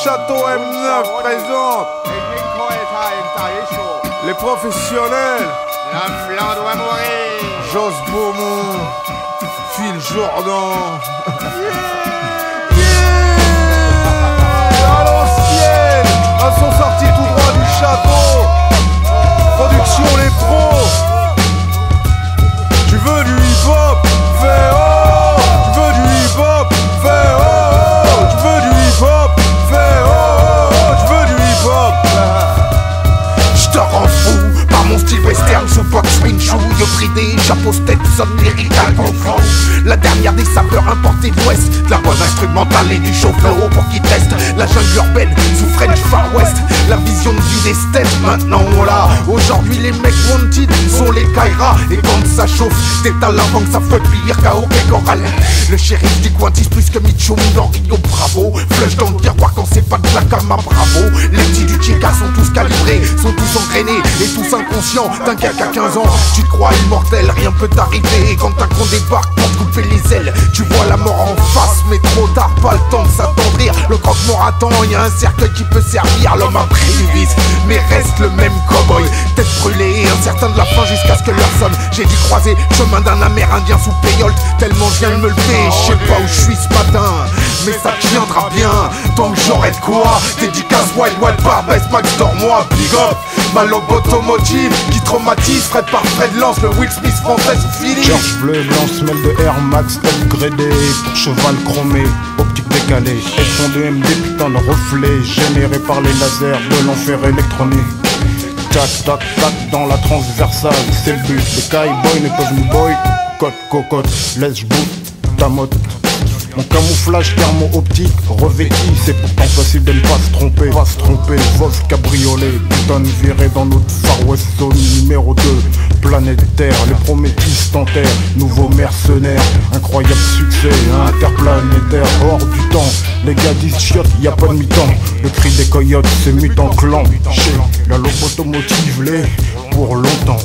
Château M9 présente les professionnels. L'enflant doit mourir. Jos Beaumont, Phil Jourdan. À l'ancienne, un son sorti tout droit du château. Production les pros. Tu veux du hip-hop? Fais oh. Tu veux du hip-hop? Fais oh. Tu veux du hip-hop? Fais oh. Tu veux du hip-hop? J'te rends fou par mon style western sous box swing shoe. Je bridé, chapeau Stetson, lyrical confort. La dernière des sapeurs importés de l'Ouest. De la bonne instrumentale et du show flow pour qui teste la jungle urbaine sous French Far West. La vision de vie des steppes, maintenant on l'a. Aujourd'hui les mecs wanted sont les Kaira. Et quand ça chauffe, t'étales avant que ça fait pire KO et Coral. Le shérif du coin tisse plus que Mitchum dans Rio Bravo. Flush dans le tiroir quand c'est pas de la cama, bravo. Les petits du Chica sont tous calibrés, sont tous engrainés et tous inconscients. T'inquiète qu'à 15 ans, tu te crois immortel, rien peut t'arriver. Quand un con débarque pour te couper les ailes, tu vois la mort en face, mais trop tard, pas le temps de s'attendrir. Le croque-mort attend, y'a un cercueil qui peut servir. L'homme imprévise, mais reste le même cowboy. Tête brûlée, incertain de la fin jusqu'à ce que l'heure sonne. J'ai dû croiser chemin d'un amérindien sous payolte, tellement je viens de me lever. Je sais pas où je suis ce matin, mais ça tiendra bien. Tant que j'aurai de quoi, dédicace Wild Wild Barbès, Max dors-moi, big up. Ma lobe automotive qui traumatise, Fred par Fred lance le Will Smith français sous Philly. George bleu et blanc, semelle de Air Max, upgradé pour cheval chromé, optique décalée, écran de MD, putain de reflet, généré par les lasers de l'enfer électronique. Tac tac tac dans la transversale, c'est le but, les cowboys ne peuvent nous boy. Cote cocotte, laisse j'boute ta motte. Mon camouflage thermo-optique revêti, c'est pourtant possible de ne pas se tromper. Pas se tromper, Vos cabriolet, putain de virée dans notre Far West Zone numéro 2. Planète Terre, les Prométhées tentèrent, nouveaux mercenaires, incroyable succès, interplanétaire, hors du temps. Les gars disent chiottes, y a pas de mi-temps. Le cri des coyotes, c'est mutant clan. La lobe automotive l'est pour longtemps.